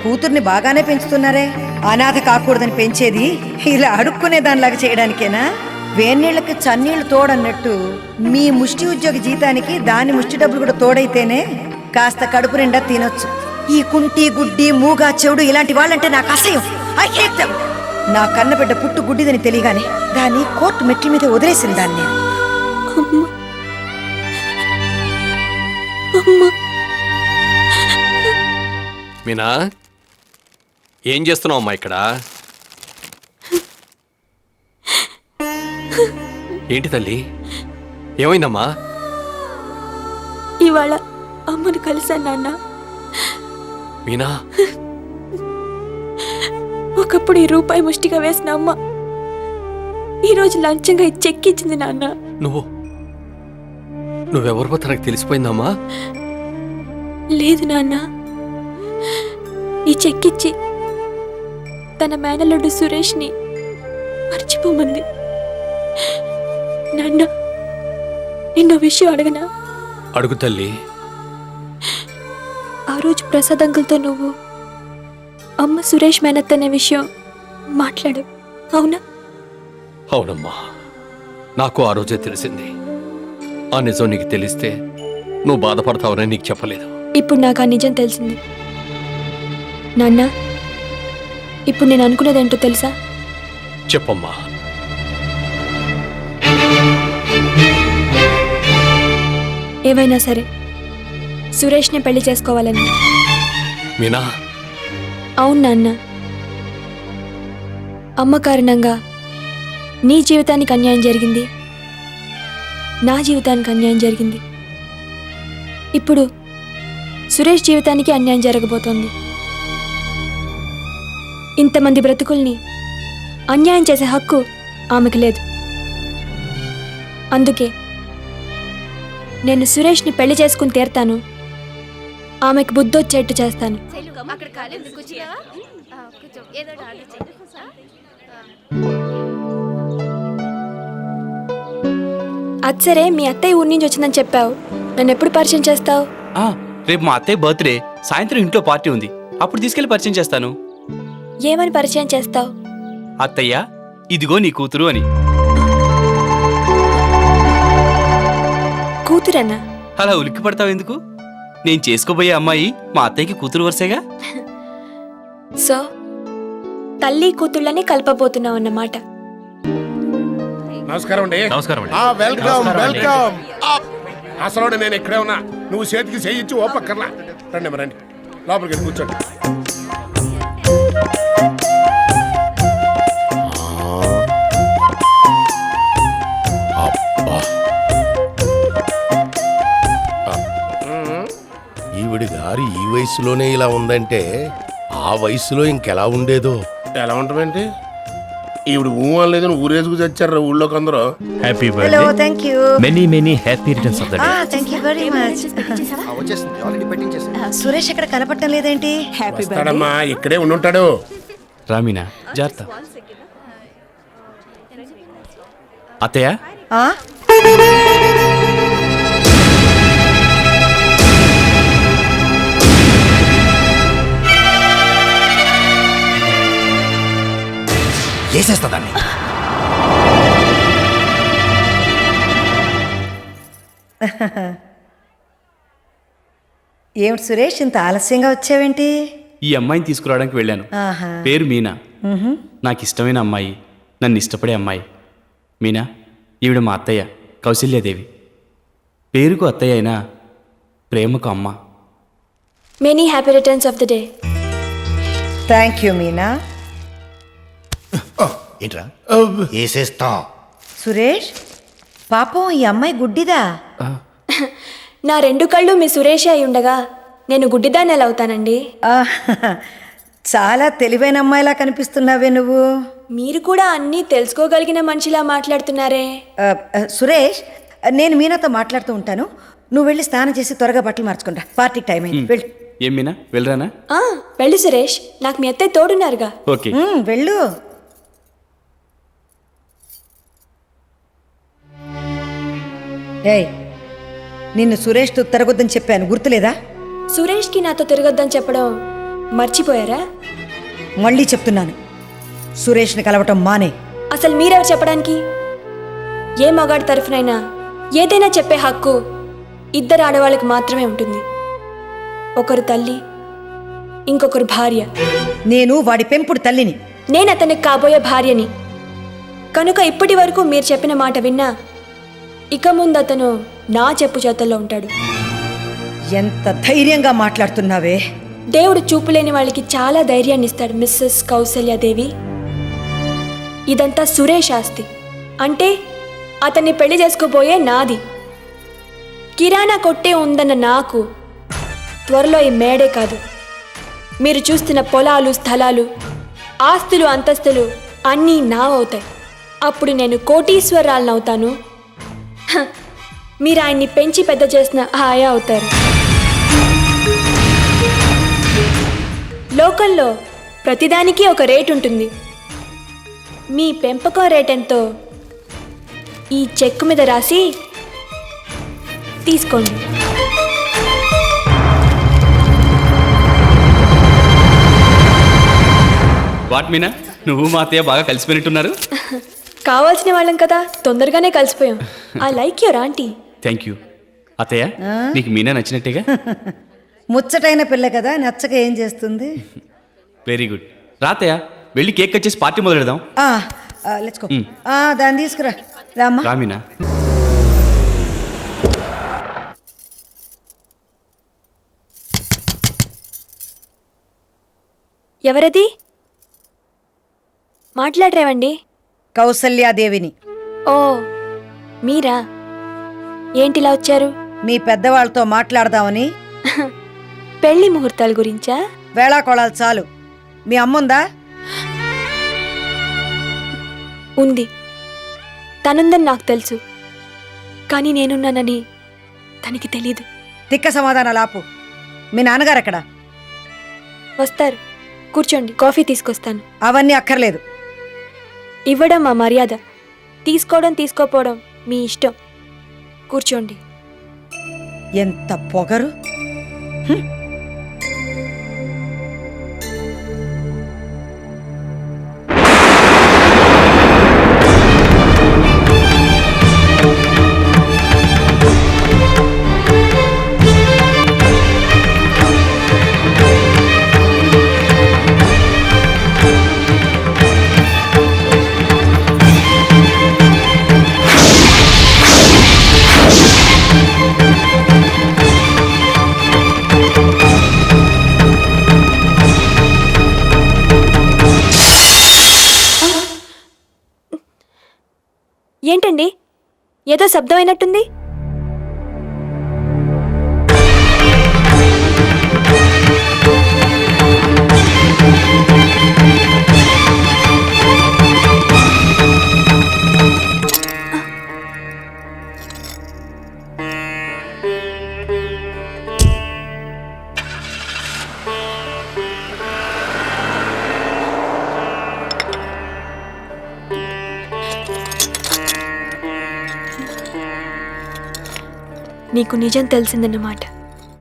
కూతుర్ని బాగానే పెంచుతున్నారే. అనాథ కాకూడదని పెంచేది ఇలా అడుక్కునే దానిలాగా చేయడానికేనా? వేన్నీళ్ళకి చన్నీళ్లు తోడన్నట్టు మీ ముష్టి ఉద్యోగి జీతానికి దాని ముష్టి డబ్బులు కూడా తోడైతేనే కాస్త కడుపు నిండా తినొచ్చు. ఈ కుంటి గుడ్డి మూగా చెవుడు ఇలాంటి వాళ్ళంటే నాకు అసహ్యం. I hate them. నా కన్నబిడ్డ పుట్టు గుడ్డిదని తెలియగానే దాన్ని కోర్టు మెట్ల మీద వదిలేసిన దాన్ని నేను. మీనా, ఏం చేస్తున్నావు అమ్మా ఇక్కడ? ఏంటి తల్లి, ఏమైందమ్మా? ఇవాళ అమ్మను కలిశాను నాన్న. మీనా, ఒకప్పుడు ఈ రూపాయి ముష్టిగా వేసిన అమ్మ ఈరోజు లంచంగా ఈ చెక్ ఇచ్చింది నాన్న. నువ్వెవరిపో తనకు తెలిసిపోయిందమ్మా? లేదు నాన్న, ఈ చెక్ ఇచ్చి తన మేనల్లుడు సురేష్ని మర్చిపోమంది. నాన్న, నిన్నో విషయం అడగనా? అడుగు తల్లి. ఆ రోజు ప్రసాద్ అంకుల్తో నువ్వు అమ్మ సురేష్ మేనత్ అనే విషయం మాట్లాడు, అవునా? అవునమ్మా, నాకు ఆ రోజే తెలిసింది. ఆ నిజం నీకు తెలిస్తే నువ్వు బాధపడతావని నీకు చెప్పలేదు. ఇప్పుడు నాకు ఆ నిజం తెలిసింది నాన్న. ఇప్పుడు నేను అనుకునేదేంటో తెలుసా? చెప్పమ్మా. ఏమైనా సరే సురేష్ని పెళ్లి చేసుకోవాలని. మీనా, అవును నాన్న, అమ్మ కారణంగా నీ జీవితానికి అన్యాయం జరిగింది, నా జీవితానికి అన్యాయం జరిగింది. ఇప్పుడు సురేష్ జీవితానికి అన్యాయం జరగబోతోంది. ఇంతమంది బ్రతుకుల్ని అన్యాయం చేసే హక్కు ఆమెకు లేదు. అందుకే నేను సురేష్ని పెళ్లి చేసుకుని తీరుతాను. ఆమెకు బుద్ధొచ్చేట్టు చేస్తాను. అది సరే, మీ అత్తయ్య ఊరి నుంచి వచ్చిందని చెప్పావు, నన్ను ఎప్పుడు పరిచయం చేస్తావు? రేపు మా అత్తయ్య బర్త్డే, సాయంత్రం ఇంట్లో పార్టీ ఉంది, అప్పుడు తీసుకెళ్లి పరిచయం చేస్తాను. ఏమని పరిచయం చేస్తావు? అత్తయ్య, ఇదిగో నీ కూతురు అని. కూతురన్నా? అలా ఉలిక్కి పడతావు ఎందుకు? నేను చేసుకోబోయే అమ్మాయి మా అత్తయ్యకి కూతురు వరుసేగా. సో తల్లి కూతుళ్ళని కలపబోతున్నావు అన్నమాట. నమస్కారం అండి. నమస్కారం అండి. Welcome welcome. అసలు నేను ఇక్కడే ఉన్నా, నువ్వు చేతికి చేయించి ఓపక్కర్లా. రండి రండి, లోపలికి వెళ్ళి కూర్చోండి. ఈవిడి గారు ఈ వయసులోనే ఇలా ఉందంటే ఆ వయసులో ఇంకెలా ఉండేదో. ఎలా ఉంటామేంటి? ఈవిడ ఊహ లేదని ఊరేసుకు చచ్చారు ఊళ్ళోకి అందరూ. Happy hello, thank you. Many happy returns of the day. Thank you very much. Suresh ఎక్కడ కనపడటం లేదేంటి? వస్తాడమ్మా, ఇక్కడే ఉండుంటాడు. రామీనా, జాగ్రత్త. అత్తయ్య, ఆ? చేసేస్తా దాన్ని. ఏమిటి సురేష్, ఇంత ఆలస్యంగా వచ్చావేంటి? ఈ అమ్మాయిని తీసుకురావడానికి వెళ్ళాను. ఆహా. పేరు మీనా. నాకు ఇష్టమైన అమ్మాయి, నన్ను ఇష్టపడే అమ్మాయి. మీనా, ఈవిడ మా అత్తయ్య కౌశల్యాదేవి. పేరుకు అత్తయ్య అయినా ప్రేమకు అమ్మ. Many happy returns of the day. Thank you Meena. ఏంట్రా వేసేస్తా? సురేష్, పాపం ఈ అమ్మాయి గుడ్డిదా? నా రెండు కళ్ళు మీ సురేషే అయి ఉండగా నేను గుడ్డిదాన్ని ఎలా అవుతానండి? చాలా తెలివైన అమ్మాయిలా కనిపిస్తున్నావే నువ్వు. మీరు కూడా అన్నీ తెలుసుకోగలిగిన మనిషిలా మాట్లాడుతున్నారే. సురేష్, నేను మీనాతో మాట్లాడుతూ ఉంటాను, నువ్వు వెళ్ళి స్నానం చేసి త్వరగా బట్టలు మార్చుకుంటా, పార్టీకి టైం అయింది. వెళ్ళు. ఏం మీనా, వెళ్ళరానా? వెళ్ళు సురేష్, నాకు మీ అత్తయ్య తోడున్నారుగా. ఓకే. వెళ్ళు. ఏయ్, నిన్ను సురేష్తో తిరగొద్దని చెప్పాను, గుర్తులేదా? సురేష్కి నాతో తిరగొద్దని చెప్పడం మర్చిపోయారా? మళ్ళీ చెప్తున్నాను, సురేష్ని కలవటం మానే. అసలు మీరెవరు చెప్పడానికి? ఏ మగాడి తరఫునైనా ఏదైనా చెప్పే హక్కు ఇద్దరు ఆడవాళ్ళకి మాత్రమే ఉంటుంది. ఒకరు తల్లి, ఇంకొకరు భార్య. నేను వాడి పెంపుడు తల్లిని. నేను అతనికి కాబోయే భార్యని. కనుక ఇప్పటి వరకు మీరు చెప్పిన మాట విన్నా ఇక ముందు అతను నా చెప్పు చేతల్లో ఉంటాడు. ఎంత ధైర్యంగా మాట్లాడుతున్నావే. దేవుడు చూపులేని వాళ్ళకి చాలా ధైర్యాన్ని ఇస్తాడు మిస్సెస్ కౌసల్యాదేవి. ఇదంతా సురేష్ ఆస్తి. అంటే అతన్ని పెళ్లి చేసుకోబోయే నాది. కిరాణా కొట్టే ఉందన్న నాకు త్వరలో ఈ మేడే కాదు, మీరు చూస్తున్న పొలాలు, స్థలాలు, ఆస్తులు, అంతస్తులు అన్నీ నావవుతాయి. అప్పుడు నేను కోటీశ్వరాలను అవుతాను. మీరు ఆయన్ని పెంచి పెద్ద చేసిన ఆయా అవుతారు. లోకల్లో ప్రతిదానికి ఒక రేట్ ఉంటుంది. మీ పెంపకం రేట్ ఎంతో ఈ చెక్కు మీద రాసి తీసుకోండి. వాట్ మీనా, నువ్వు మా అత్తయ్య బాగా కలిసిపోయినట్టున్నారు. కావాల్సిన వాళ్ళం కదా, తొందరగానే కలిసిపోయాం. I like your aunty. Thank you. అత్తయ్య, నీకు మీనా నచ్చినట్టేగా? ముచ్చటైన పిల్ల కదా, నచ్చక ఏం చేస్తుంది? Very good. రాతయ్య, వెళ్ళి కేక్ కట్ చేసి పార్టీ మొదలెడదాం. Let's go. దాన్ని తీసుకురా రామ్మా. రామీనా. ఎవరది? మాట్లాడరేవండి. కౌసల్యాదేవిని. ఓ మీరా? ఏంటిలా వచ్చారు? మీ పెద్దవాళ్ళతో మాట్లాడదామని. పెళ్లి ముహూర్తాల గురించా? వేళాకోళాలు చాలు. మీ అమ్ముందా? ఉంది. తనుందని నాకు తెలుసు, కానీ నేనున్నానని తనకి తెలీదు. తిక్క సమాధానాలు ఆపు. మీ నాన్నగారు ఎక్కడ? వస్తారు, కూర్చోండి, కాఫీ తీసుకొస్తాను. అవన్నీ అక్కర్లేదు. ఇవ్వడం మా మర్యాద, తీసుకోవడం తీసుకోపోవడం మీ ఇష్టం. కూర్చోండి. ఎంత పొగరు! ఏంటండి, ఏదో శబ్దం అయినట్టుంది? నీకు నిజం తెలిసిందన్నమాట.